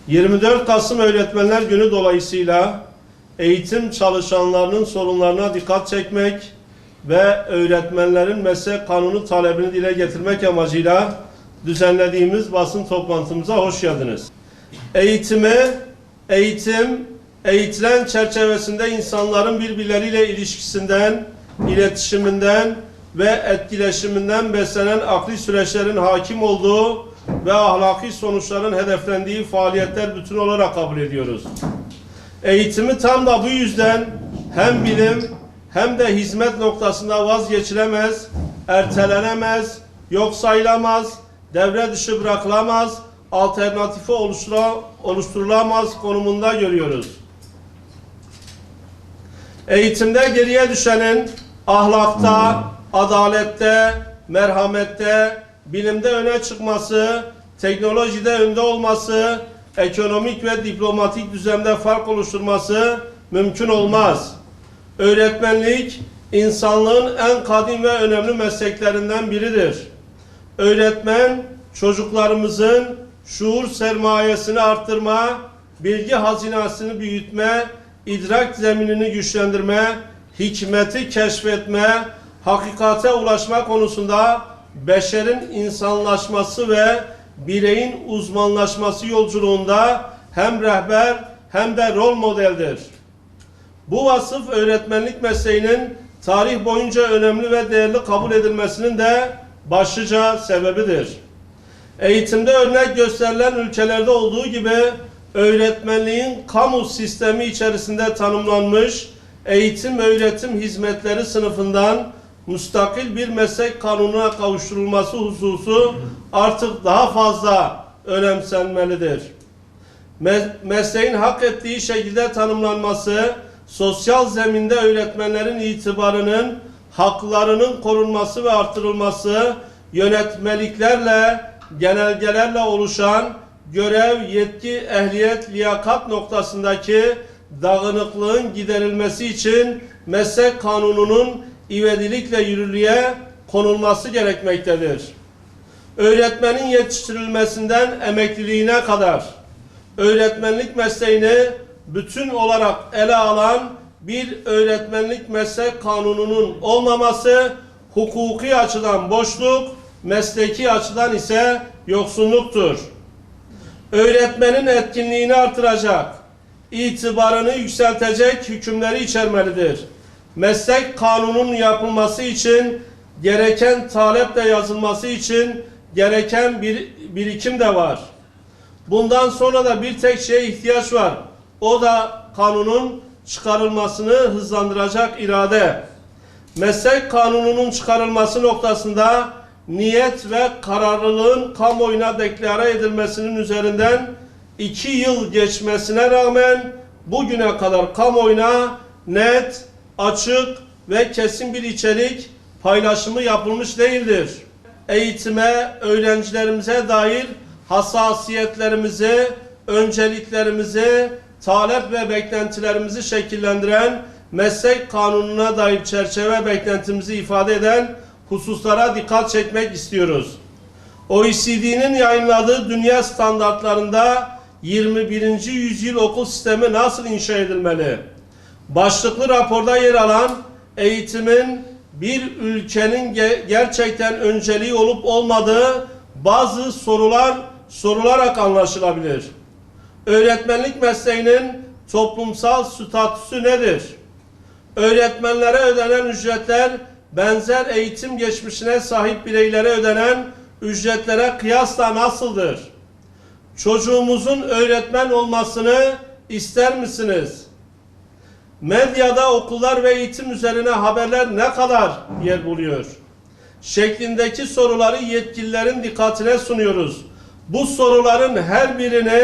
24 Kasım Öğretmenler Günü dolayısıyla eğitim çalışanlarının sorunlarına dikkat çekmek ve öğretmenlerin meslek kanunu talebini dile getirmek amacıyla düzenlediğimiz basın toplantımıza hoş geldiniz. Eğitilen çerçevesinde insanların birbirleriyle ilişkisinden, iletişiminden ve etkileşiminden beslenen akli süreçlerin hakim olduğu ve ahlaki sonuçların hedeflendiği faaliyetler bütün olarak kabul ediyoruz. Eğitimi tam da bu yüzden hem bilim hem de hizmet noktasında vazgeçilemez, ertelenemez, yok sayılamaz, devre dışı bırakılamaz, alternatifi oluşturulamaz konumunda görüyoruz. Eğitimde geriye düşenin ahlakta, adalette, merhamette, bilimde öne çıkması, teknolojide önde olması, ekonomik ve diplomatik düzlemde fark oluşturması mümkün olmaz. Öğretmenlik, insanlığın en kadim ve önemli mesleklerinden biridir. Öğretmen, çocuklarımızın şuur sermayesini arttırma, bilgi hazinesini büyütme, idrak zeminini güçlendirme, hikmeti keşfetme, hakikate ulaşma konusunda beşerin insanlaşması ve bireyin uzmanlaşması yolculuğunda hem rehber hem de rol modeldir. Bu vasıf öğretmenlik mesleğinin tarih boyunca önemli ve değerli kabul edilmesinin de başlıca sebebidir. Eğitimde örnek gösterilen ülkelerde olduğu gibi öğretmenliğin kamu sistemi içerisinde tanımlanmış eğitim öğretim hizmetleri sınıfından müstakil bir meslek kanununa kavuşturulması hususu artık daha fazla önemsenmelidir. Mesleğin hak ettiği şekilde tanımlanması, sosyal zeminde öğretmenlerin itibarının, haklarının korunması ve artırılması, yönetmeliklerle, genelgelerle oluşan görev, yetki, ehliyet, liyakat noktasındaki dağınıklığın giderilmesi için meslek kanununun ivedilikle yürürlüğe konulması gerekmektedir. Öğretmenin yetiştirilmesinden emekliliğine kadar öğretmenlik mesleğini bütün olarak ele alan bir öğretmenlik meslek kanununun olmaması hukuki açıdan boşluk, mesleki açıdan ise yoksunluktur. Öğretmenin etkinliğini artıracak, itibarını yükseltecek hükümleri içermelidir. Meslek kanunun yapılması için gereken taleple yazılması için gereken bir birikim de var. Bundan sonra da bir tek şeye ihtiyaç var. O da kanunun çıkarılmasını hızlandıracak irade. Meslek kanununun çıkarılması noktasında niyet ve kararlılığın kamuoyuna deklare edilmesinin üzerinden 2 yıl geçmesine rağmen bugüne kadar kamuoyuna net, açık ve kesin bir içerik paylaşımı yapılmış değildir. Eğitime, öğrencilerimize dair hassasiyetlerimizi, önceliklerimizi, talep ve beklentilerimizi şekillendiren meslek kanununa dair çerçeve beklentimizi ifade eden hususlara dikkat çekmek istiyoruz. OECD'nin yayınladığı dünya standartlarında 21. yüzyıl okul sistemi nasıl inşa edilmeli? Başlıklı raporda yer alan eğitimin bir ülkenin gerçekten önceliği olup olmadığı bazı sorular sorularak anlaşılabilir. Öğretmenlik mesleğinin toplumsal statüsü nedir? Öğretmenlere ödenen ücretler benzer eğitim geçmişine sahip bireylere ödenen ücretlere kıyasla nasıldır? Çocuğumuzun öğretmen olmasını ister misiniz? Medyada okullar ve eğitim üzerine haberler ne kadar yer buluyor? Şeklindeki soruları yetkililerin dikkatine sunuyoruz. Bu soruların her birini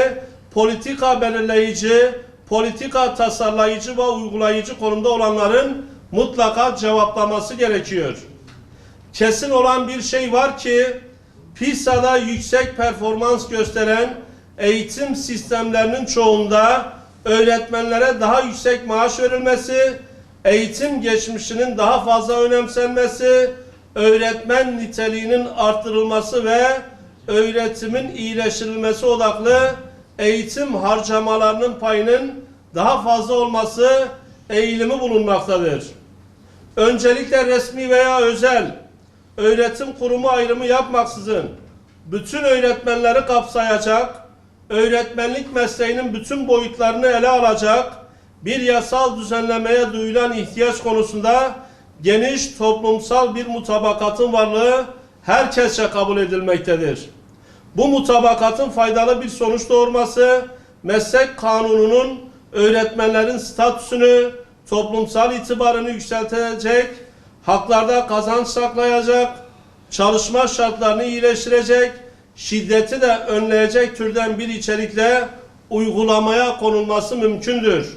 politika belirleyici, politika tasarlayıcı ve uygulayıcı konumda olanların mutlaka cevaplaması gerekiyor. Kesin olan bir şey var ki PISA'da yüksek performans gösteren eğitim sistemlerinin çoğunda öğretmenlere daha yüksek maaş verilmesi, eğitim geçmişinin daha fazla önemsenmesi, öğretmen niteliğinin artırılması ve öğretimin iyileştirilmesi odaklı eğitim harcamalarının payının daha fazla olması eğilimi bulunmaktadır. Öncelikle resmi veya özel öğretim kurumu ayrımı yapmaksızın bütün öğretmenleri kapsayacak, öğretmenlik mesleğinin bütün boyutlarını ele alacak bir yasal düzenlemeye duyulan ihtiyaç konusunda geniş toplumsal bir mutabakatın varlığı herkesçe kabul edilmektedir. Bu mutabakatın faydalı bir sonuç doğurması, meslek kanununun öğretmenlerin statüsünü, toplumsal itibarını yükseltecek, haklarda kazanç sağlayacak, çalışma şartlarını iyileştirecek, şiddeti de önleyecek türden bir içerikle uygulamaya konulması mümkündür.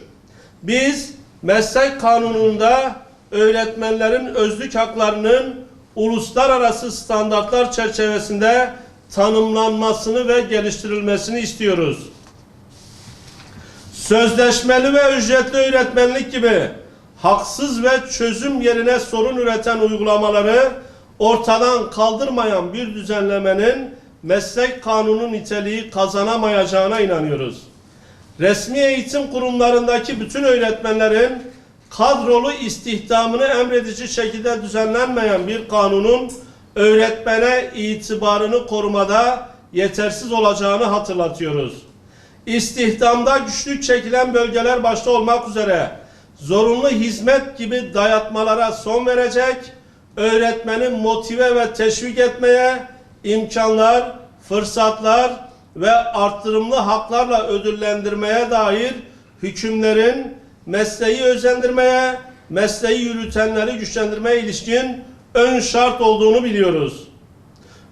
Biz meslek kanununda öğretmenlerin özlük haklarının uluslararası standartlar çerçevesinde tanımlanmasını ve geliştirilmesini istiyoruz. Sözleşmeli ve ücretli öğretmenlik gibi haksız ve çözüm yerine sorun üreten uygulamaları ortadan kaldırmayan bir düzenlemenin meslek kanunu niteliği kazanamayacağına inanıyoruz. Resmi eğitim kurumlarındaki bütün öğretmenlerin kadrolu istihdamını emredici şekilde düzenlenmeyen bir kanunun öğretmene itibarını korumada yetersiz olacağını hatırlatıyoruz. İstihdamda güçlük çekilen bölgeler başta olmak üzere zorunlu hizmet gibi dayatmalara son verecek, öğretmeni motive ve teşvik etmeye, imkanlar, fırsatlar ve arttırımlı haklarla ödüllendirmeye dair hükümlerin mesleği özendirmeye, mesleği yürütenleri güçlendirmeye ilişkin ön şart olduğunu biliyoruz.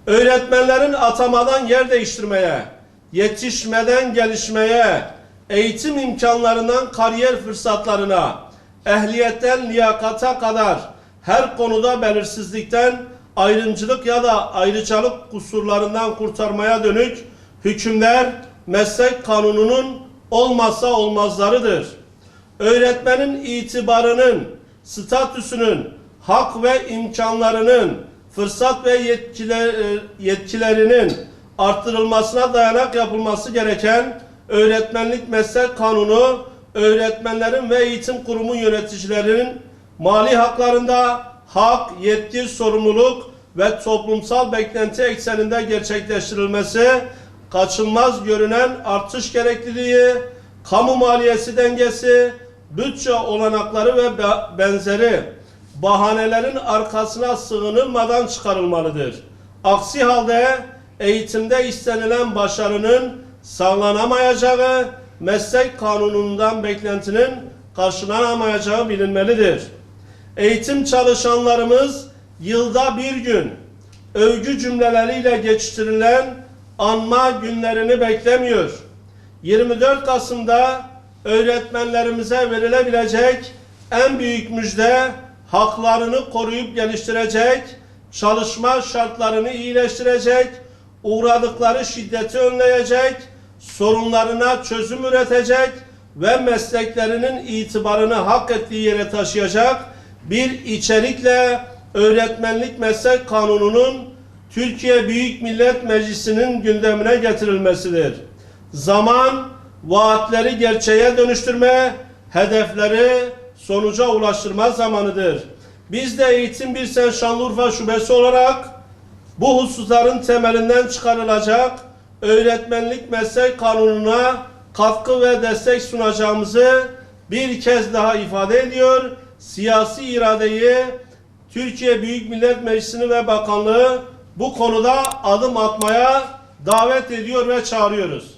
Öğretmenlerin atamadan yer değiştirmeye, yetişmeden gelişmeye, eğitim imkanlarından kariyer fırsatlarına, ehliyetten liyakata kadar her konuda belirsizlikten, ayrımcılık ya da ayrıcalık kusurlarından kurtarmaya dönük hükümler meslek kanununun olmazsa olmazlarıdır. Öğretmenin itibarının, statüsünün, hak ve imkanlarının, fırsat ve yetkilerinin arttırılmasına dayanak yapılması gereken öğretmenlik meslek kanunu, öğretmenlerin ve eğitim kurumu yöneticilerinin mali haklarında hak, yetki, sorumluluk ve toplumsal beklenti ekseninde gerçekleştirilmesi, kaçınılmaz görünen artış gerekliliği, kamu maliyesi dengesi, bütçe olanakları ve benzeri bahanelerin arkasına sığınılmadan çıkarılmalıdır. Aksi halde eğitimde istenilen başarının sağlanamayacağı, meslek kanunundan beklentinin karşılanamayacağı bilinmelidir. Eğitim çalışanlarımız yılda bir gün övgü cümleleriyle geçiştirilen anma günlerini beklemiyor. 24 Kasım'da öğretmenlerimize verilebilecek en büyük müjde haklarını koruyup geliştirecek, çalışma şartlarını iyileştirecek, uğradıkları şiddeti önleyecek, sorunlarına çözüm üretecek ve mesleklerinin itibarını hak ettiği yere taşıyacak bir içerikle öğretmenlik meslek kanununun Türkiye Büyük Millet Meclisi'nin gündemine getirilmesidir. Zaman, vaatleri gerçeğe dönüştürme, hedefleri sonuca ulaştırma zamanıdır. Biz de Eğitim Birsen Şanlıurfa Şubesi olarak bu hususların temelinden çıkarılacak öğretmenlik meslek kanununa katkı ve destek sunacağımızı bir kez daha ifade ediyor. Siyasi iradeyi Türkiye Büyük Millet Meclisi'ni ve Bakanlığı bu konuda adım atmaya davet ediyor ve çağırıyoruz.